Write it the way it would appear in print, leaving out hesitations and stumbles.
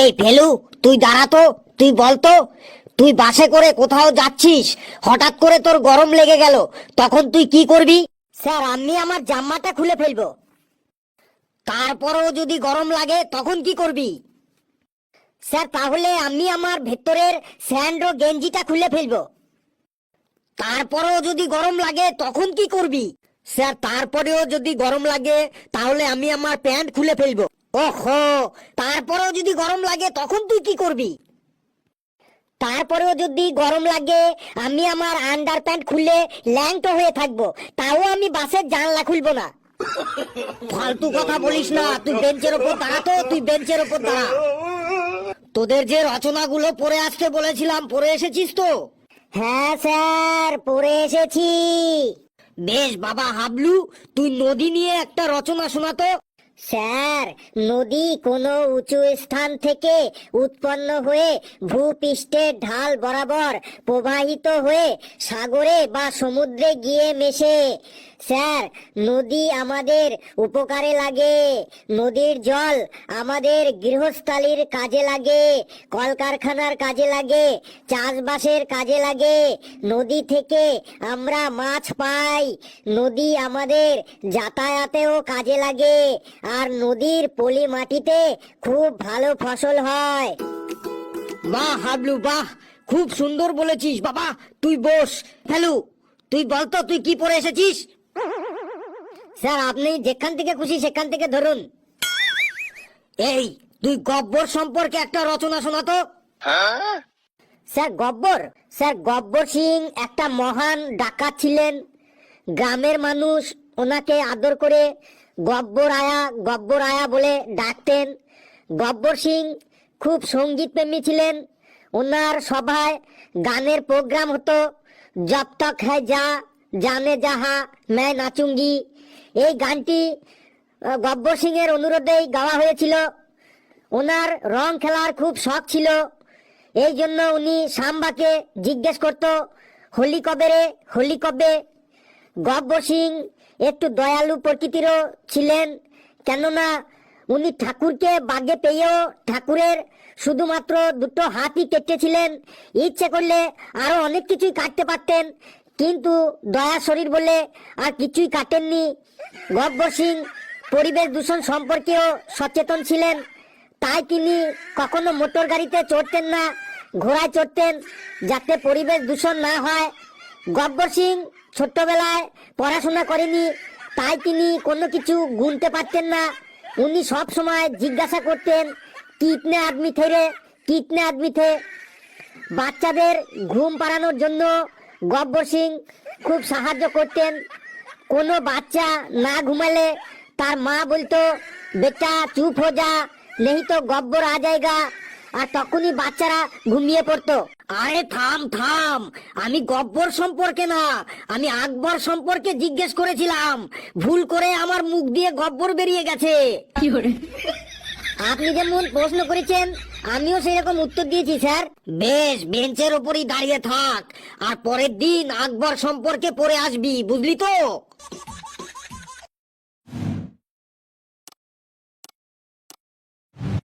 এই ফেলু, তুই দাঁড়াতো, তুই বলতো, তুই বাসে করে কোথাও যাচ্ছিস, হঠাৎ করে তোর গরম লেগে গেল, তখন তুই কি করবি? স্যার, আমি আমার জামাটা খুলে ফেলবো। তারপরেও যদি গরম লাগে তখন কি করবি? স্যার, তাহলে আমি আমার ভেতরের স্যান্ডো গেঞ্জিটা খুলে ফেলবো। তারপরেও যদি গরম লাগে তখন কি করবি? স্যার, তারপরেও যদি গরম লাগে তাহলে আমি আমার প্যান্ট খুলে ফেলবো। ওহো, তারপরেও যদি গরম লাগে তখন তুই কি করবি? তারপরেও যদি গরম লাগে আমি আমার আন্ডার প্যান্ট খুলে ল্যাংটো হয়ে থাকবো, তাও আমি বাসের জানলা খুলবো না। ফালতু কথা বলিস না, তুই বেঞ্চের ওপর দাঁড়াতো, তুই বেঞ্চের ওপর দাঁড়া। তোদের যে রচনাগুলো পড়ে আসতে বলেছিলাম, পড়ে এসেছিস তো? হ্যাঁ স্যার, পড়ে এসেছি। বেশ বাবা হাবলু, তুই নদী নিয়ে একটা রচনা শোনাতো। স্যার, নদী কোনো উঁচু স্থান থেকে উৎপন্ন হয়ে ভূপৃষ্ঠের ঢাল বরাবর প্রবাহিত হয়ে সাগরে বা সমুদ্রে গিয়ে মেশে। স্যার, নদী আমাদের উপকারে লাগে। নদীর জল আমাদের গৃহস্থালির কাজে লাগে, কলকারখানার কাজে লাগে, চাষবাসের কাজে লাগে। নদী থেকে আমরা মাছ পাই। নদী আমাদের যাতায়াতেও কাজে লাগে, আর নদীর পলি মাটিতে খুব ভালো ফসল হয়। বাহ হাবলু, বাহ, খুব সুন্দর বলেছিস বাবা। তুই বস। হ্যালো, তুই বলতো তুই কি পড়ে এসেছিস? স্যার, আপনি যেখান থেকে খুশি সেখান থেকে ধরুন। এই, তুই গব্বর সম্পর্কে একটা রচনা শোনাতো। স্যার, গব্বর? স্যার, গব্বর সিং একটা মহান ডাকাত ছিলেন। গ্রামের মানুষ ওনাকে আদর করে গব্বর আয়া বলে ডাকতেন। গব্বর সিং খুব সঙ্গীত প্রেমী ছিলেন। ওনার সভায় গানের প্রোগ্রাম হতো। জব তক হ্যায় যা জানে যাহা मैं নাচুঙ্গি। এই গানটি গব্বর সিং এর অনুরোধেই গাওয়া হয়েছিল। ওনার রং খেলার খুব শখ ছিল। এই জন্য উনি সাম্বাকে জিজ্ঞেস করত, হোলি কবে রে, হোলি কবে? গব্বর সিং একটু দয়ালু প্রকৃতিরও ছিলেন, কেননা উনি ঠাকুরকে বাগে পেয়েও ঠাকুরের শুধুমাত্র দুটো হাতই কেটেছিলেন। ইচ্ছে করলে আরো অনেক কিছুই কাটতে পারতেন, কিন্তু দয়া শরীর বলে আর কিছুই কাটেননি। গব্বর সিং পরিবেশ দূষণ সম্পর্কেও সচেতন ছিলেন, তাই তিনি কখনো মোটর গাড়িতে চড়তেন না, ঘোড়ায় চড়তেন, যাতে পরিবেশ দূষণ না হয়। গব্বর সিং ছোট্টবেলায় পড়াশোনা করেনি, তাই তিনি কোনো কিছু গুনতে পারতেন না। উনি সব সময় জিজ্ঞাসা করতেন, কিতনে আদমি থে রে, কিতনে আদমি থে। বাচ্চাদের ঘুম পাড়ানোর জন্য গব্বর সিং খুব সাহায্য করতেন। কোনো বাচ্চা না ঘুমালে তার মা বলতো, বেটা চুপ হো যা, নেই তো গব্বর আ যায়গা। আর তখনই বাচ্চারা ঘুমিয়ে পড়তো। আরে থাম থাম, আমি গব্বর সম্পর্কে না, আমি আকবর সম্পর্কে জিজ্ঞেস করেছিলাম। ভুল করে আমার মুখ দিয়ে গব্বর বেরিয়ে গেছে। আপনি যেমন প্রশ্ন করেছেন আমিও সেরকম উত্তর দিয়েছি স্যার। বেশ, বেঞ্চের ওপরই দাঁড়িয়ে থাক, আর পরের দিন আকবর সম্পর্কে পড়ে আসবি, বুঝলি তো?